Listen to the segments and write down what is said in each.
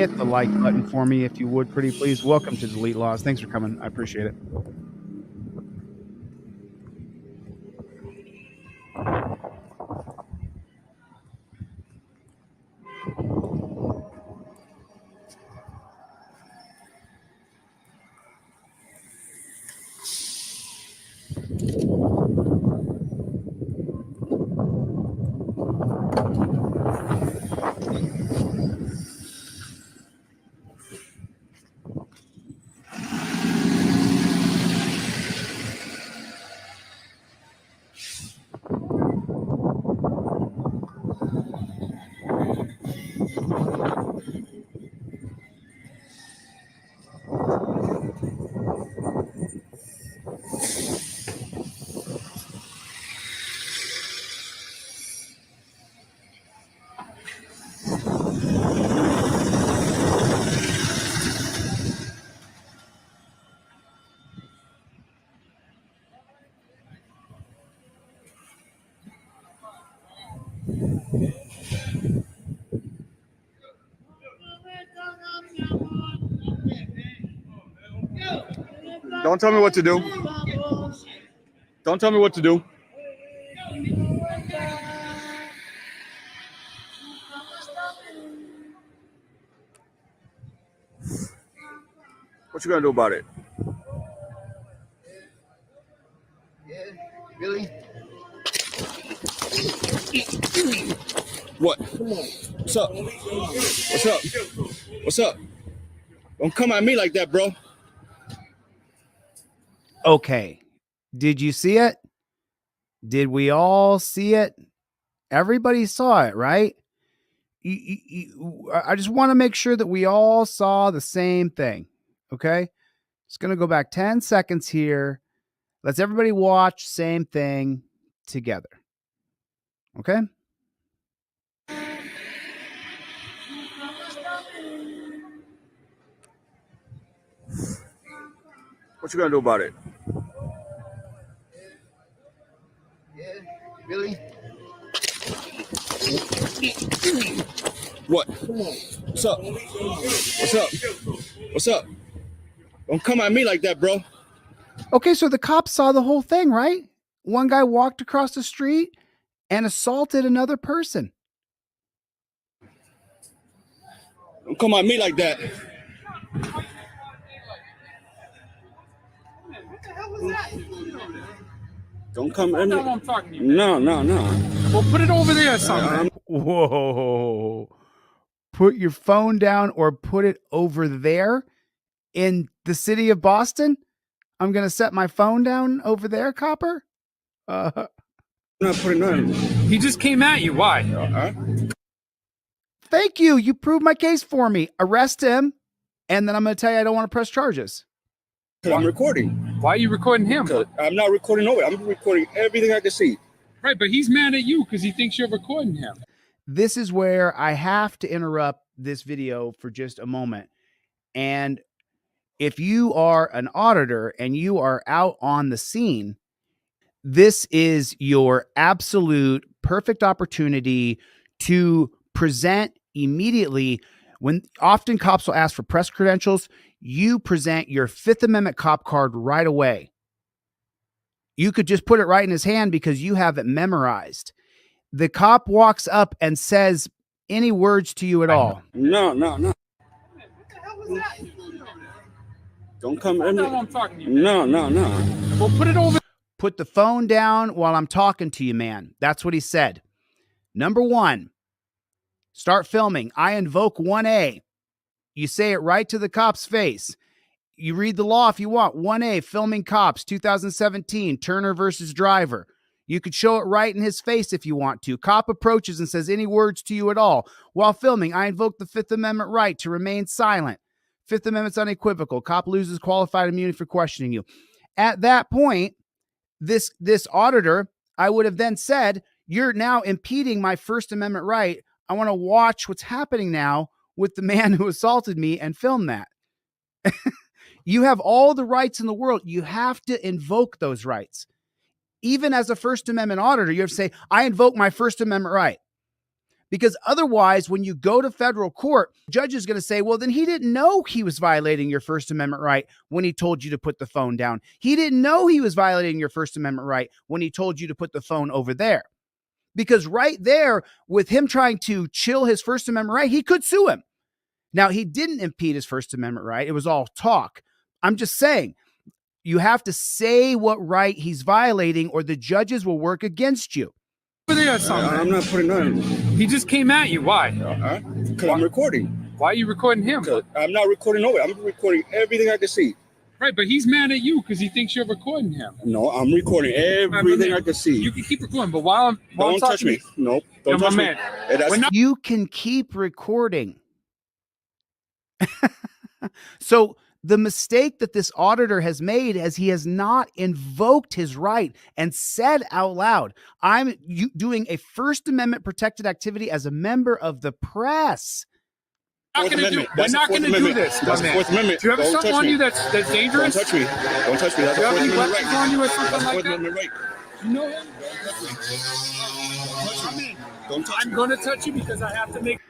hit the like button for me if you would, pretty please. Welcome to Delete Laws. Thanks for coming. I appreciate it. Don't tell me what to do. Don't tell me what to do. What you gonna do about it? Yeah, really? What? What's up? What's up? What's up? Don't come at me like that, bro. Okay. Did you see it? Did we all see it? Everybody saw it, right? I just want to make sure that we all saw the same thing. Okay. Just going to go back 10 seconds here. Let's everybody watch same thing together. Okay. What you gonna do about it? Yeah, really? What? What's up? What's up? What's up? Don't come at me like that, bro. Okay, so the cops saw the whole thing, right? One guy walked across the street and assaulted another person. Don't come at me like that. What the hell was that? Don't come at me. No, I'm talking to you. No. Well, put it over there or something. Whoa. Put your phone down or put it over there in the city of Boston? I'm going to set my phone down over there, Copper? I'm not putting on. He just came at you. Why? Thank you. You proved my case for me. Arrest him, and then I'm going to tell you I don't want to press charges. I'm recording. Why are you recording him? I'm not recording nobody. I'm recording everything I can see. Right, but he's mad at you because he thinks you're recording him. This is where I have to interrupt this video for just a moment. And if you are an auditor and you are out on the scene, this is your absolute perfect opportunity to present immediately. When often cops will ask for press credentials, you present your Fifth Amendment cop card right away. You could just put it right in his hand because you have it memorized. The cop walks up and says any words to you at all. No. What the hell was that? Don't come at me. No, I'm talking to you. No. Well, put it over. Put the phone down while I'm talking to you, man. That's what he said. Number one, start filming. I invoke 1A. You say it right to the cop's face. You read the law if you want. 1A, filming cops, 2017, Turner versus Driver. You could show it right in his face if you want to. Cop approaches and says any words to you at all. While filming, I invoke the Fifth Amendment right to remain silent. Fifth Amendment's unequivocal. Cop loses qualified immunity for questioning you. At that point, this auditor, I would have then said, you're now impeding my First Amendment right. I want to watch what's happening now with the man who assaulted me and film that. You have all the rights in the world. You have to invoke those rights. Even as a First Amendment auditor, you have to say, I invoke my First Amendment right. Because otherwise, when you go to federal court, the judge is going to say, well, then he didn't know he was violating your First Amendment right when he told you to put the phone down. He didn't know he was violating your First Amendment right when he told you to put the phone over there. Because right there, with him trying to chill his First Amendment right, he could sue him. Now, he didn't impede his First Amendment right. It was all talk. I'm just saying, you have to say what right he's violating or the judges will work against you. I'm not putting on. He just came at you. Why? Because I'm recording. Why are you recording him? I'm not recording over. I'm recording everything I can see. Right, but he's mad at you because he thinks you're recording him. No, I'm recording everything I can see. You can keep recording, but while I'm Don't touch me. Nope. Don't touch me. You can keep recording. So the mistake that this auditor has made is he has not invoked his right and said out loud, I'm doing a First Amendment protected activity as a member of the press. We're not going to do this. That's the Fourth Amendment. Do you have something on you that's dangerous? Don't touch me. Don't touch me. That's Do you the have Fourth any Amendment weapons right. on you or something That's the like Fourth that? Amendment right. You know him? Don't touch I'm me. going to touch you because I have to make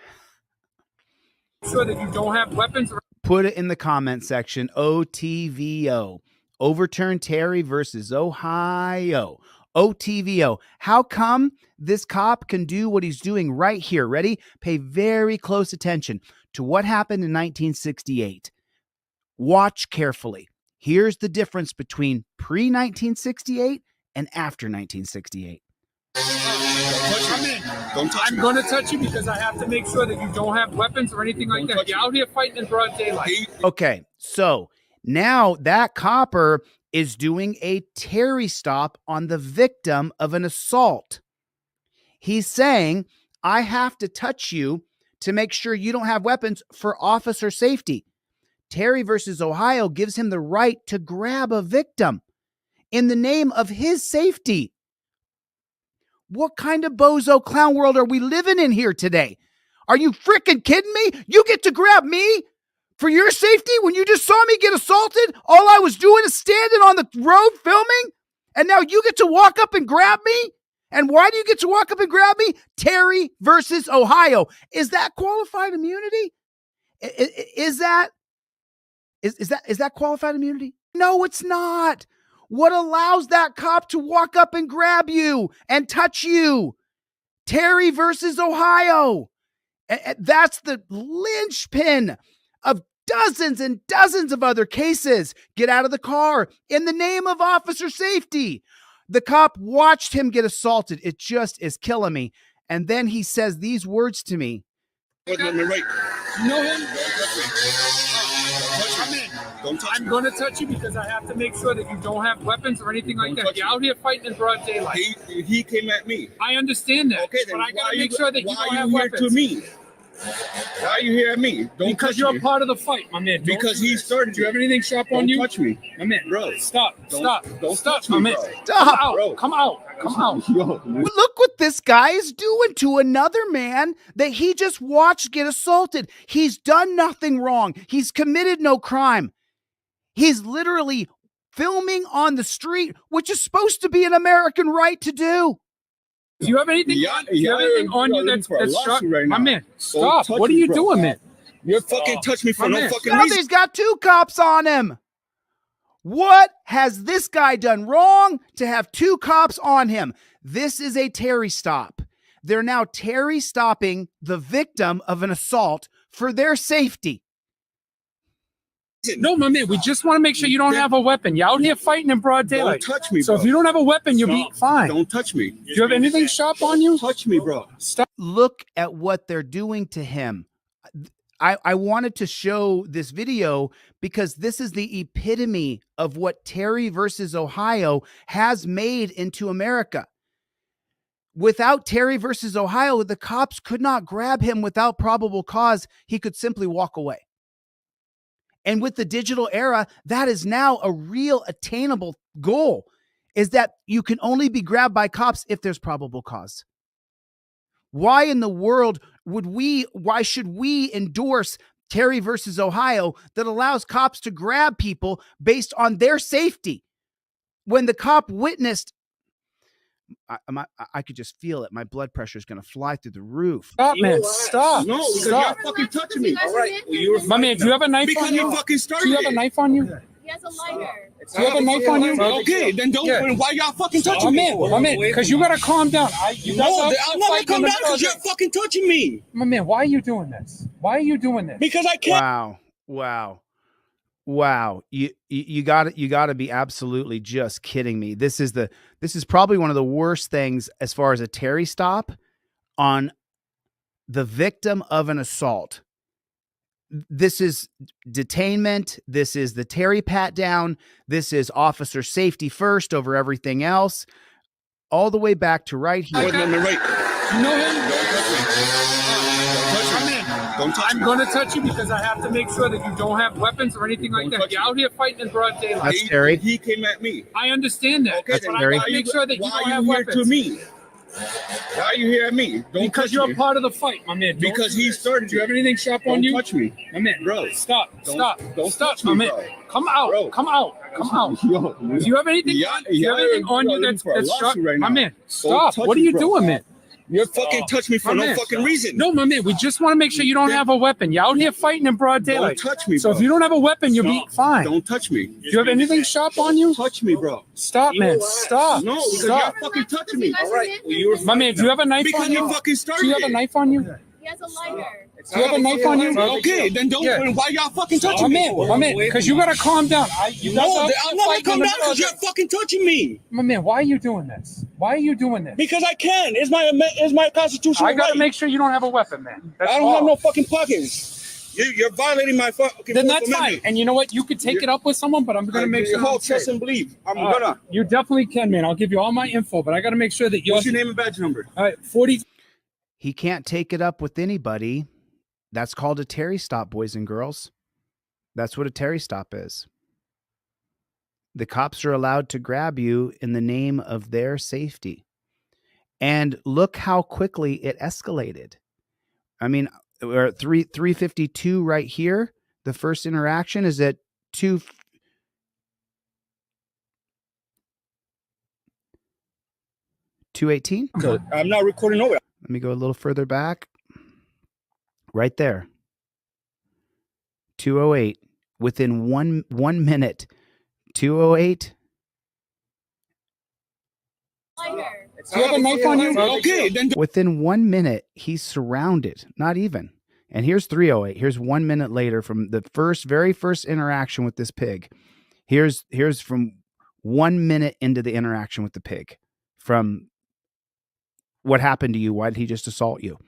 sure that you don't have weapons. Put it in the comment section. OTVO. Overturn Terry versus Ohio. OTVO. How come this cop can do what he's doing right here? Ready? Pay very close attention to what happened in 1968. Watch carefully. Here's the difference between pre-1968 and after 1968. Don't touch I'm me. going to touch you because I have to make sure that you don't have weapons or anything like that. You're out here fighting in broad daylight. Okay, so now that copper is doing a Terry stop on the victim of an assault. He's saying, I have to touch you to make sure you don't have weapons for officer safety. Terry versus Ohio gives him the right to grab a victim in the name of his safety. What kind of bozo clown world are we living in here today? Are you freaking kidding me? You get to grab me for your safety when you just saw me get assaulted? All I was doing is standing on the road filming, and now you get to walk up and grab me? And why do you get to walk up and grab me? Terry versus Ohio. Is that qualified immunity? Is that qualified immunity? No, it's not. What allows that cop to walk up and grab you and touch you? Terry versus Ohio. That's the linchpin of dozens and dozens of other cases. Get out of the car in the name of officer safety. The cop watched him get assaulted. It just is killing me. And then he says these words to me. Right. You know him? I'm going to touch you because I have to make sure that you don't have weapons or anything like that. You're out here fighting in broad daylight. He came at me. I understand that. Okay, then but I got to make sure that you don't have here weapons. to me? Why are you here at me? Don't Because touch you're me. a part of the fight, my man. Because he started. Do you have anything sharp on Don't you? touch me. My man, Bro. Stop. Don't Stop, touch my me, man. bro. Stop. Come out. Bro. Come out. Yo, Look what this guy is doing to another man that he just watched get assaulted. He's done nothing wrong. He's committed no crime. He's literally filming on the street, which is supposed to be an American right to do. Do you have anything on you that's sharp? Right now. My man, stop. touch What are me, you bro. doing, man? You fucking touch me for My no man. fucking Now reason. he's got two cops on him. What has this guy done wrong to have two cops on him? This is a Terry stop. They're now Terry stopping the victim of an assault for their safety. No, my man, we just want to make sure you don't have a weapon. You're out here fighting in broad daylight. Don't touch me, So bro. if you don't have a weapon, you'll be fine. Don't touch me. Do you have anything sharp on you? Touch me, bro. Stop. Look at what they're doing to him. I wanted to show this video because this is the epitome of what Terry versus Ohio has made into America. Without Terry versus Ohio, the cops could not grab him without probable cause. He could simply walk away. And with the digital era, that is now a real attainable goal, is that you can only be grabbed by cops if there's probable cause. Why in the world why should we endorse Terry versus Ohio that allows cops to grab people based on their safety? When the cop witnessed I could just feel it. My blood pressure is going to fly through the roof. Stop, man. Stop. No, because Stop. you're fucking touching me. All right. My man, do you have a knife Because on you? you fucking started. Do you have a knife on you? He has a lighter. Do you have a knife on you? Okay, then don't. Yeah. Why y'all fucking touching me? My man, because you gotta calm down. You guys No, are I'm not gonna come down because you're brothers. fucking touching me. My man, why are you doing this? Why are you doing this? Because I can't. Wow. You got to be absolutely just kidding me. This is probably one of the worst things as far as a Terry stop on the victim of an assault. This is detainment. This is the Terry pat down. This is officer safety first over everything else. All the way back to right here. Wait, right. You know him? Don't touch I'm me. going to touch you because I have to make sure that you don't have weapons or anything like that. You're out here fighting in broad daylight. That's Terry. He came at me. I understand that. Okay, That's but Terry. I got to make sure that you Why don't are have you here weapons. to me? Why are you here at me? Don't Because touch you're me. a part of the fight, my man. Don't Because do he this. started. Do you have anything sharp Don't on you? touch me, My man, bro. Stop. Don't Stop, touch my me, man. bro. Come out. Bro. Come out. Yo, Do you have anything? Yeah, do you have anything on you looking that's for a sharp? lawsuit right My now. man, stop. touch What are me, you bro. doing, man? You're fucking touch me for My no man. fucking reason. No, my man. We just want to make sure you don't have a weapon. You're out here fighting in broad Don't daylight. touch me, So bro. if you don't have a weapon, you'll be fine. Don't touch me. Do you have anything sharp on you? Touch me, bro. Stop, man. Stop. No, because Stop. you're fucking touching me. All right. My man, do you have a knife Because on you you? fucking Do started. you have a knife on you? He has a lighter. Do you have a knife on you? Okay, then don't. Yeah. Why y'all fucking touching me? My man, because you gotta calm down. You guys No, are I'm not gonna fighting come in the down because you're broad- fucking touching me. My man, why are you doing this? Why are you doing this? Because I can. It's my constitutional I gotta right. make sure you don't have a weapon, man. That's I don't all. have no fucking pockets. You're violating my fucking. Then Fourth that's fine. Amendment. And you know what? You could take it up with someone, but I'm gonna make sure. Hold, I'm safe. trust, and believe. I'm All right. gonna. You definitely can, man. I'll give you all my info, but I gotta make sure that you're. What's your name and badge number? All right, 40. He can't take it up with anybody. That's called a Terry stop, boys and girls. That's what a Terry stop is. The cops are allowed to grab you in the name of their safety. And look how quickly it escalated. I mean, we're at 352 right here. The first interaction is at 218. I'm not recording over. Let me go a little further back. Right there. 208. Within one minute. 208. Lighter. Do you have a knife on you? Okay, then. Within 1 minute, he's surrounded. Not even. And here's 308. Here's 1 minute later from the very first interaction with this pig. Here's from 1 minute into the interaction with the pig. From what happened to you? Why did he just assault you?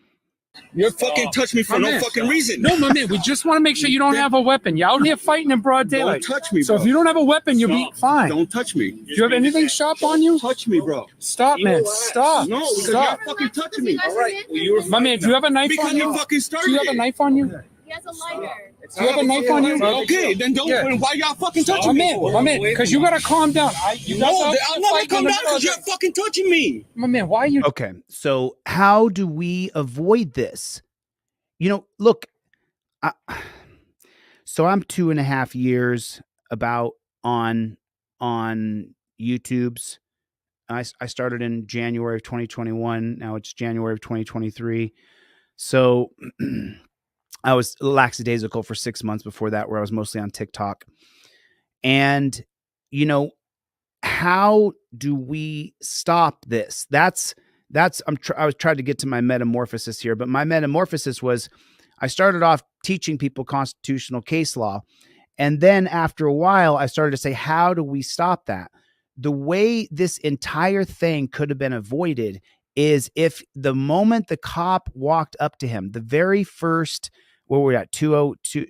You're fucking touch me for My no man. fucking reason. No, my man. We just want to make sure you don't have a weapon. You're out here fighting in broad daylight. Don't touch me, So bro. if you don't have a weapon, you'll be fine. Don't touch me. Do you have anything sharp on you? Touch me, bro. Stop, man. Stop. No, because Stop. you're fucking touching me. All right. My man, do you have a knife Because on you you? fucking Do started. you have a knife on you? He has a lighter. Do you have a knife on you? Okay, then don't. Yeah. Why y'all fucking touching me? My man, because you gotta calm down. You guys No, are I'm not gonna fighting come in the down because you're broad- fucking touching me. My man, why are you? Okay, so how do we avoid this? You know, look, so I'm 2.5 years about on YouTube's. I started in January of 2021. Now it's January of 2023. So I was lackadaisical for 6 months before that, where I was mostly on TikTok. And, you know, how do we stop this? I was trying to get to my metamorphosis here, but my metamorphosis was I started off teaching people constitutional case law. And then after a while, I started to say, how do we stop that? The way this entire thing could have been avoided is if the moment the cop walked up to him, the very first, where were we at? 202.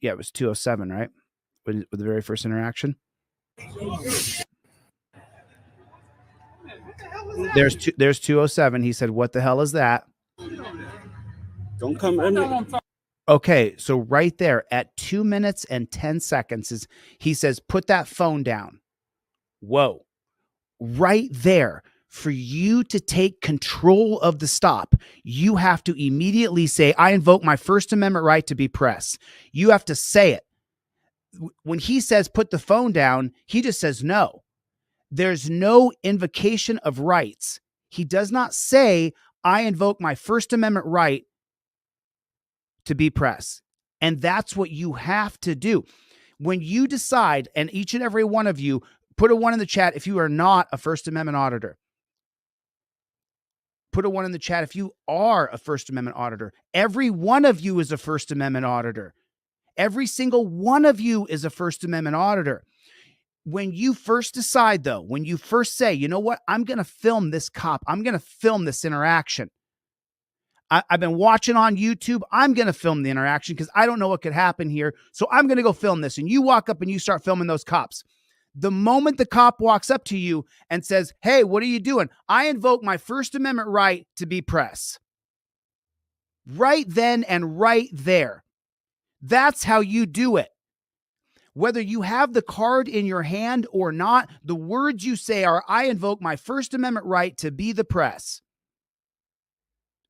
Yeah, it was 207, right? With the very first interaction. There's 207. He said, "What the hell is that?" Don't come at me. Okay, so right there at 2 minutes and 10 seconds he says, "Put that phone down." Whoa. Right there, for you to take control of the stop, you have to immediately say, "I invoke my First Amendment right to be press." You have to say it. When he says, "Put the phone down," he just says no. There's no invocation of rights. He does not say, I invoke my First Amendment right to be press. And that's what you have to do. When you decide, and each and every one of you, put a 1 in the chat if you are not a First Amendment auditor. Put a 1 in the chat if you are a First Amendment auditor. Every one of you is a First Amendment auditor. Every single one of you is a First Amendment auditor. When you first decide, though, when you first say, you know what, I'm going to film this cop, I'm going to film this interaction. I've been watching on YouTube. I'm going to film the interaction because I don't know what could happen here. So I'm going to go film this. And you walk up and you start filming those cops. The moment the cop walks up to you and says, hey, what are you doing? I invoke my First Amendment right to be press. Right then and right there. That's how you do it. Whether you have the card in your hand or not, the words you say are, I invoke my First Amendment right to be the press.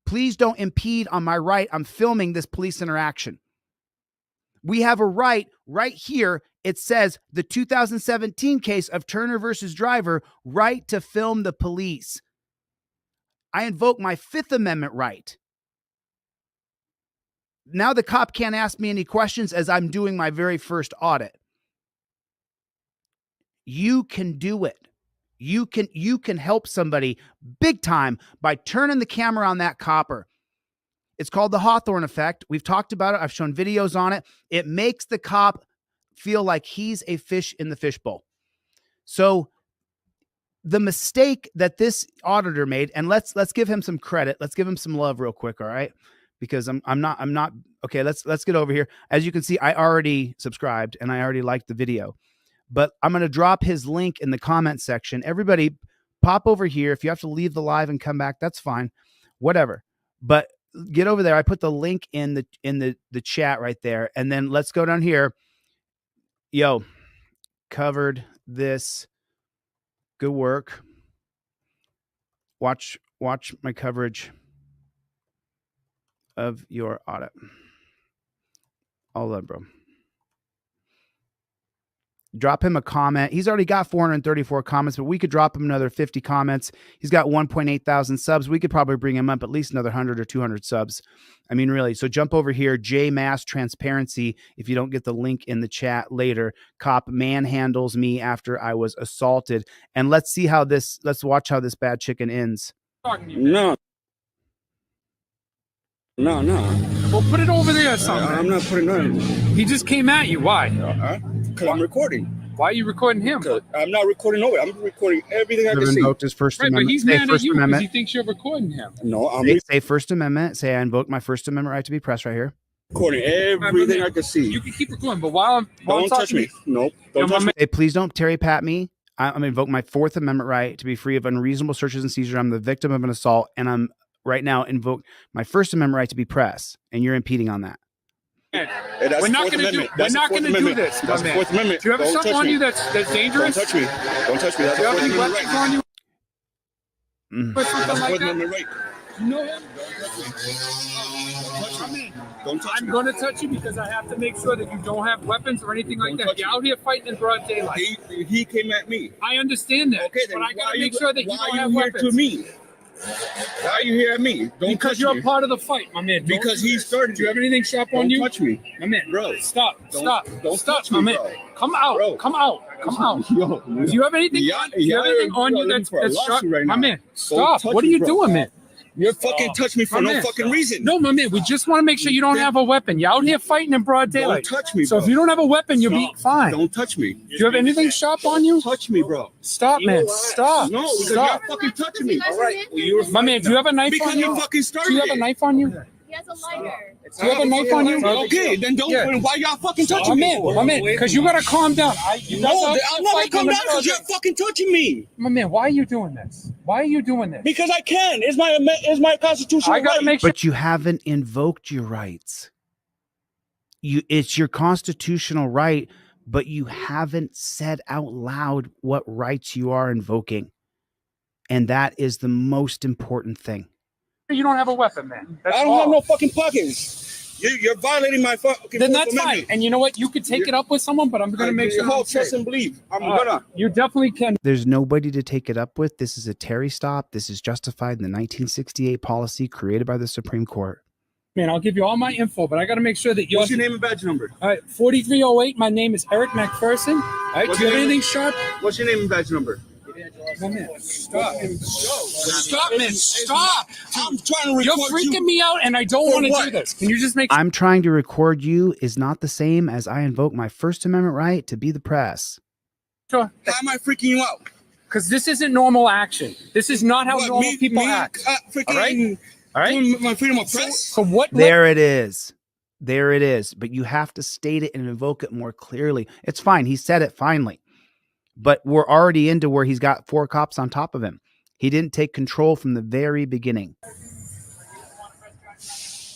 Please don't impede on my right. I'm filming this police interaction. We have a right here. It says the 2017 case of Turner versus Driver, right to film the police. I invoke my Fifth Amendment right. Now the cop can't ask me any questions as I'm doing my very first audit. You can do it. You can help somebody big time by turning the camera on that copper. It's called the Hawthorne effect. We've talked about it. I've shown videos on it. It makes the cop feel like he's a fish in the fishbowl. So the mistake that this auditor made, and let's give him some credit. Let's give him some love real quick, all right? Because I'm not okay. Let's get over here. As you can see, I already subscribed and I already liked the video. But I'm going to drop his link in the comment section. Everybody pop over here. If you have to leave the live and come back, that's fine. Whatever. But get over there. I put the link in the chat right there. And then let's go down here. Yo, covered this. Good work. Watch my coverage of your audit. All that, bro. Drop him a comment. He's already got 434 comments, but we could drop him another 50 comments. He's got 1.8 thousand subs. We could probably bring him up at least another 100 or 200 subs. I mean, really. So jump over here, J Mass Transparency. If you don't get the link in the chat later, cop manhandles me after I was assaulted. And let's watch how this bad chicken ends. No. Well, put it over there or something. I'm not putting it on. He just came at you. Why? Because I'm recording. Why are you recording him? I'm not recording nobody. I'm recording everything I can see. His First Right, Amendment. but he's mad at you because he thinks you're recording him. No, I'm Say First Amendment. Say I invoke my First Amendment right to be pressed right here. recording everything I can see. You can keep recording, but while I'm Don't touch me. Nope. Don't touch me. Hey, please don't Terry Pat me. I'm going to invoke my Fourth Amendment right to be free of unreasonable searches and seizures. I'm the victim of an assault, and I'm right now invoke my First Amendment right to be pressed, and you're impeding on that. We're not going to do. We're not going to do this. That's the Fourth Amendment. Do you have Don't something touch on me. you that's dangerous? Don't touch me. Don't touch me. That's Do you the have Fourth any Amendment weapons right. on you? Mm. Or That's something the like Fourth that? Amendment right. You know him? Don't touch I'm me. going to touch you because I have to make sure that you don't have weapons or anything like Don't that. touch You're me. out here fighting in broad daylight. He came at me. I understand that. Okay, then but I got why to are make sure that you why don't are have you here weapons. to me? Why are you here at me? Don't Because touch you're me. a part of the fight, my man. Don't Because do he this. started Do you have anything sharp Don't on you? touch me. My man, Bro. Stop. Stop. Don't Stop, touch my me, man. bro. Come out. Bro. Come out. Come out. Yo, Do you have anything? Yeah, Do you have anything on you that's sharp? right My now. man, stop. touch What are me, you bro. doing, man? You're fucking touch me for My no man. fucking reason. No, my man. We just want to make sure you don't have a weapon. You're out here fighting in broad daylight. Don't touch me, So bro. if you don't have a weapon, you'll be fine. Don't touch me. Do you have anything sharp on you? Touch me, bro. Stop, man. Stop. No, because Stop. you're fucking touching me. All right. My man, do you have a knife Because on you? you fucking started Do you have a it. knife on you? He has a lighter. Do you have a knife on you? Okay, then don't. Yeah. Why y'all fucking touching me? My man, because you gotta calm down. You No, guys are I'm not gonna fighting come in the down because you're broad- fucking touching me. My man, why are you doing this? Why are you doing this? Because I can. It's my constitutional I gotta right. make sure. But you haven't invoked your rights. It's your constitutional right, but you haven't said out loud what rights you are invoking. And that is the most important thing. You don't have a weapon, man. That's I don't all. have no fucking pockets. You're violating my fucking. Then that's fine. And you know what? You could take it up with someone, but I'm going to make sure. Hold, trust, and believe. I'm gonna. You definitely can. There's nobody to take it up with. This is a Terry stop. This is justified in the 1968 policy created by the Supreme Court. Man, I'll give you all my info, but I got to make sure that you. What's your name and badge number? All right, 4308. My name is Eric McPherson. All right, do you have anything sharp? What's your name and badge number? Stop. Stop, man. Stop. I'm trying to record You're freaking me out, and I don't want to do this. Can you just make? I'm trying to record you is not the same as I invoke my First Amendment right to be the press. Sure. How am I freaking you out? Because this isn't normal action. This is not how normal people act. Freaking, all right. Doing my freedom of press. So what? There it is. There it is. But you have to state it and invoke it more clearly. It's fine. He said it finally. But we're already into where he's got 4 cops on top of him. He didn't take control from the very beginning.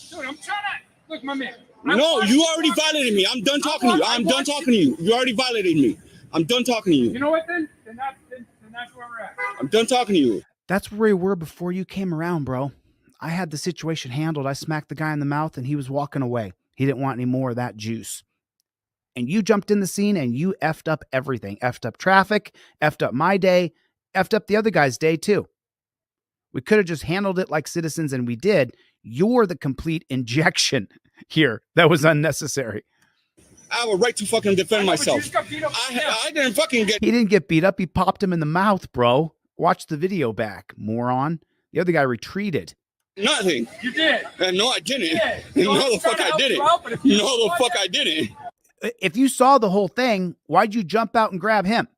Dude, I'm trying to look, my man. No, you already violated me. I'm done talking to you. I'm done talking to you. You already violated me. I'm done talking to you. You know what then? Then that's where we're at. I'm done talking to you. That's where we were before you came around, bro. I had the situation handled. I smacked the guy in the mouth and he was walking away. He didn't want any more of that juice. And you jumped in the scene and you effed up everything. Effed up traffic, effed up my day, effed up the other guy's day too. We could have just handled it like citizens and we did. You're the complete injection here that was unnecessary. I have a right to fucking defend myself. I didn't fucking get. He didn't get beat up. He popped him in the mouth, bro. Watch the video back, moron. The other guy retreated. Nothing. You did. No, I didn't. No, the fuck I didn't. No, the fuck I didn't. If you saw the whole thing, why'd you jump out and grab him?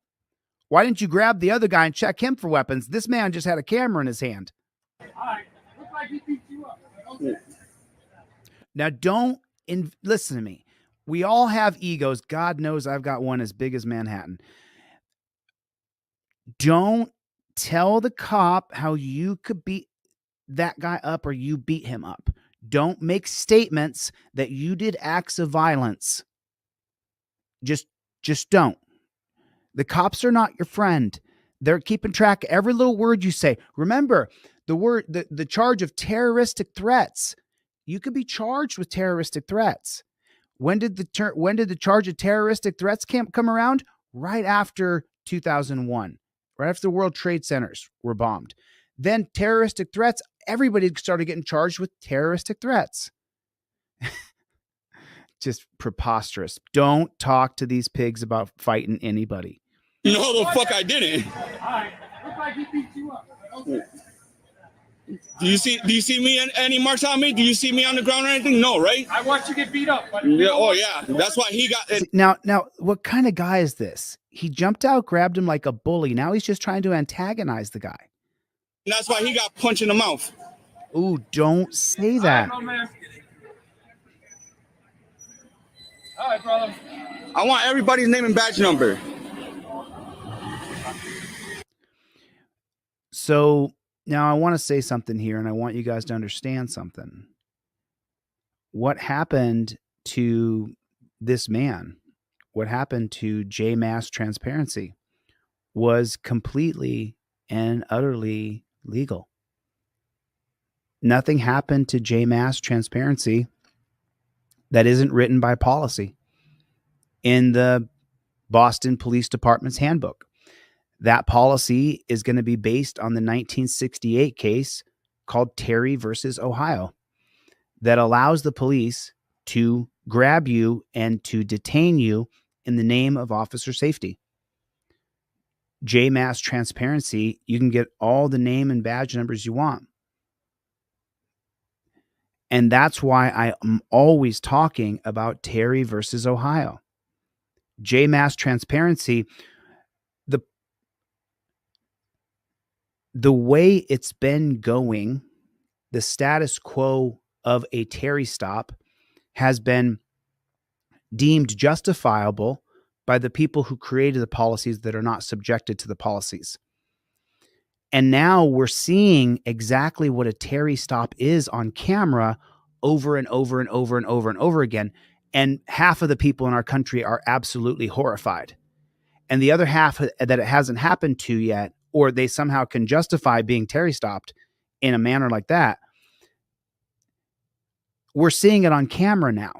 Why didn't you grab the other guy and check him for weapons? This man just had a camera in his hand. All right. Looks like he beat you up. Okay. Now, listen to me. We all have egos. God knows I've got one as big as Manhattan. Don't tell the cop how you could beat that guy up or you beat him up. Don't make statements that you did acts of violence. Just don't. The cops are not your friend. They're keeping track of every little word you say. Remember, the charge of terroristic threats. You could be charged with terroristic threats. When did the charge of terroristic threats come around? Right after 2001, right after the World Trade Centers were bombed. Then terroristic threats, everybody started getting charged with terroristic threats. Just preposterous. Don't talk to these pigs about fighting anybody. No, the fuck I didn't. All right. Looks like he beat you up. Okay. Do you see me any marks on me? Do you see me on the ground or anything? No, right? I watched you get beat up. But yeah. Oh yeah. That's why he got it. Now, what kind of guy is this? He jumped out, grabbed him like a bully. Now he's just trying to antagonize the guy. And that's why he got punched in the mouth. Ooh, don't say that. All right, brother. I want everybody's name and badge number. So now I want to say something here, and I want you guys to understand something. What happened to this man, what happened to J Mass Transparency, was completely and utterly legal. Nothing happened to J Mass Transparency that isn't written by policy in the Boston Police Department's handbook. That policy is going to be based on the 1968 case called Terry versus Ohio that allows the police to grab you and to detain you in the name of officer safety. J Mass Transparency, you can get all the name and badge numbers you want. And that's why I am always talking about Terry versus Ohio. J Mass Transparency, the way it's been going, the status quo of a Terry stop has been deemed justifiable by the people who created the policies that are not subjected to the policies. And now we're seeing exactly what a Terry stop is on camera over and over and over and over and over again. And half of the people in our country are absolutely horrified. And the other half that it hasn't happened to yet, or they somehow can justify being Terry stopped in a manner like that, we're seeing it on camera now.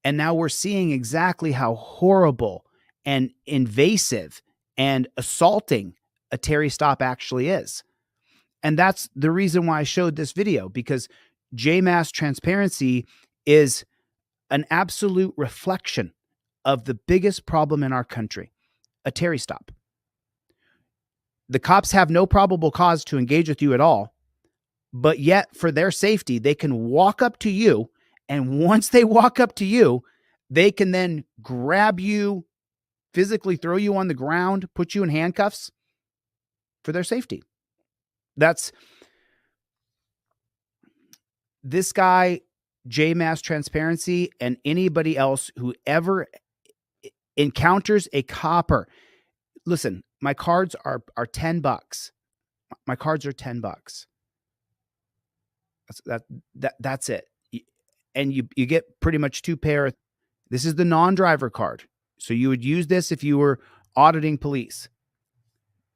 And now we're seeing exactly how horrible and invasive and assaulting a Terry stop actually is. And that's the reason why I showed this video, because J-Mass transparency is an absolute reflection of the biggest problem in our country, a Terry stop. The cops have no probable cause to engage with you at all, but yet for their safety, they can walk up to you, and once they walk up to you, they can then grab you, physically throw you on the ground, put you in handcuffs for their safety. That's this guy, J-Mass transparency, and anybody else who ever encounters a copper. Listen, my cards are $10. My cards are $10. That's it. And you get pretty much 2 pair. This is the non-driver card. So you would use this if you were auditing police.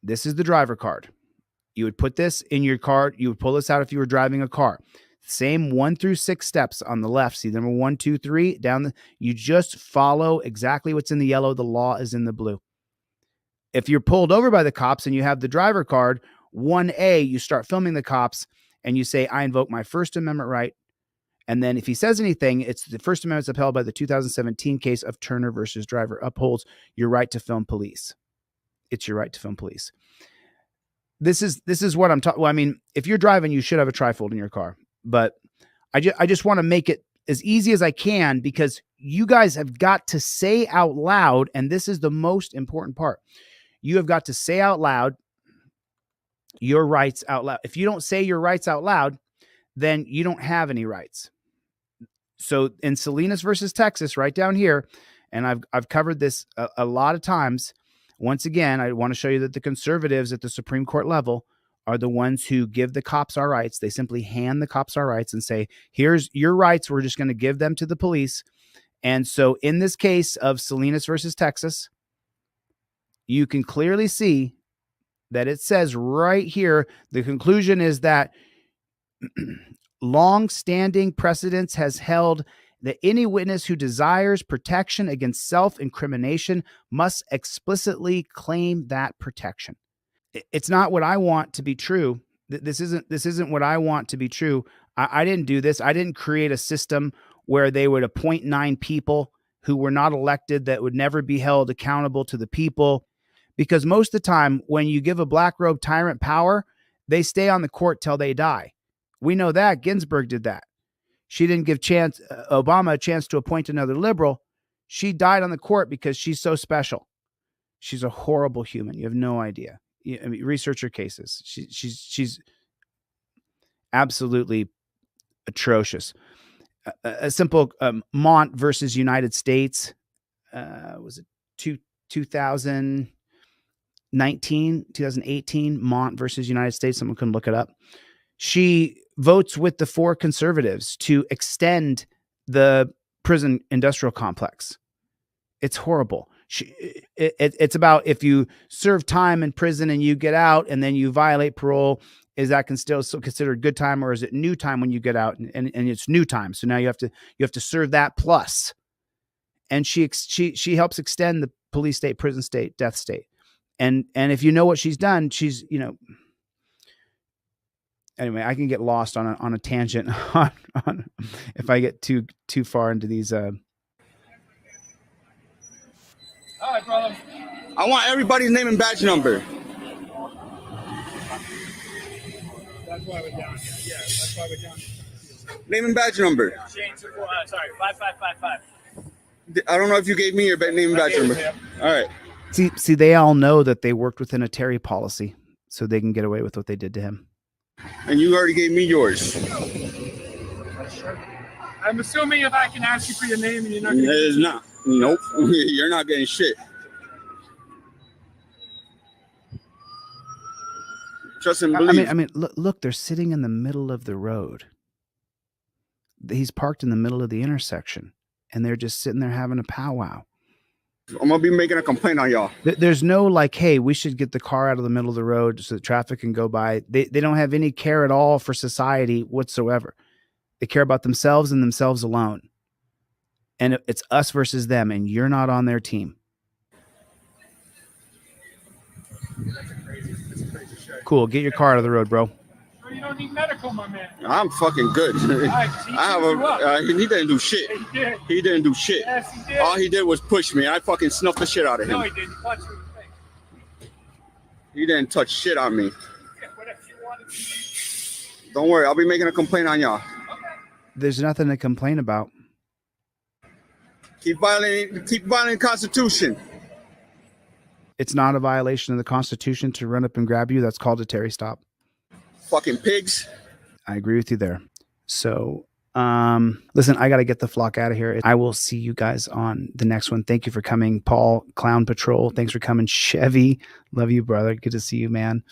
This is the driver card. You would put this in your card. You would pull this out if you were driving a car. Same 1 through 6 steps on the left. See number 1, 2, 3 down. You just follow exactly what's in the yellow. The law is in the blue. If you're pulled over by the cops and you have the driver card, 1A, you start filming the cops and you say, I invoke my First Amendment right. And then if he says anything, it's the First Amendment's upheld by the 2017 case of Turner versus Driver, upholds your right to film police. It's your right to film police. This is what I'm talking. Well, I mean, if you're driving, you should have a trifold in your car. But I just want to make it as easy as I can, because you guys have got to say out loud, and this is the most important part. You have got to say out loud your rights out loud. If you don't say your rights out loud, then you don't have any rights. So in Salinas versus Texas, right down here, and I've covered this a lot of times. Once again, I want to show you that the conservatives at the Supreme Court level are the ones who give the cops our rights. They simply hand the cops our rights and say, here's your rights. We're just going to give them to the police. And so in this case of Salinas versus Texas, you can clearly see that it says right here, the conclusion is that long-standing precedence has held that any witness who desires protection against self-incrimination must explicitly claim that protection. It's not what I want to be true. This isn't what I want to be true. I didn't do this. I didn't create a system where they would appoint 9 people who were not elected that would never be held accountable to the people. Because most of the time when you give a black robe tyrant power, they stay on the court till they die. We know that. Ginsburg did that. She didn't give Obama a chance to appoint another liberal. She died on the court because she's so special. She's a horrible human. You have no idea. I mean, research her cases. She's absolutely atrocious. A simple Mont versus United States. Was it 2018, Mont versus United States. Someone can look it up. She votes with the 4 conservatives to extend the prison industrial complex. It's horrible. It's about if you serve time in prison and you get out and then you violate parole, is that still considered good time, or is it new time when you get out and it's new time? So now you have to serve that plus. And she helps extend the police state, prison state, death state. And if you know what she's done, she's, anyway, I can get lost on a tangent on if I get too far into these. All right, brother. I want everybody's name and badge number. That's why we're down here. Yeah, that's why we're down here. Name and badge number. Change to 5555. I don't know if you gave me your name and badge number. All right. See, they all know that they worked within a Terry policy, so they can get away with what they did to him. And you already gave me yours. I'm assuming if I can ask you for your name and you're not. It is not. Nope. You're not getting shit. Trust and believe. I mean, look, they're sitting in the middle of the road. He's parked in the middle of the intersection, and they're just sitting there having a powwow. I'm gonna be making a complaint on y'all. There's no like, hey, we should get the car out of the middle of the road so the traffic can go by. They don't have any care at all for society whatsoever. They care about themselves and themselves alone. And it's us versus them, and you're not on their team. Cool. Get your car out of the road, bro. You don't need medical, my man. I'm fucking good. I have he didn't do shit. He did. He didn't do shit. Yes, he did. All he did was push me. I fucking snuffed the shit out of him. No, he didn't. He punched you in the face. He didn't touch shit on me. Yeah, whatever you wanted to. Don't worry, I'll be making a complaint on y'all. There's nothing to complain about. Keep violating the Constitution. It's not a violation of the Constitution to run up and grab you. That's called a Terry stop. Fucking pigs. I agree with you there. So, listen, I got to get the flock out of here. I will see you guys on the next one. Thank you for coming, Paul, Clown Patrol. Thanks for coming, Chevy. Love you, brother. Good to see you, man.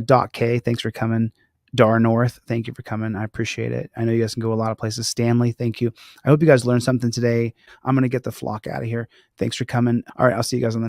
Doc K, thanks for coming. Dar North, thank you for coming. I appreciate it. I know you guys can go a lot of places. Stanley, thank you. I hope you guys learned something today. I'm going to get the flock out of here. Thanks for coming. All right, I'll see you guys on the next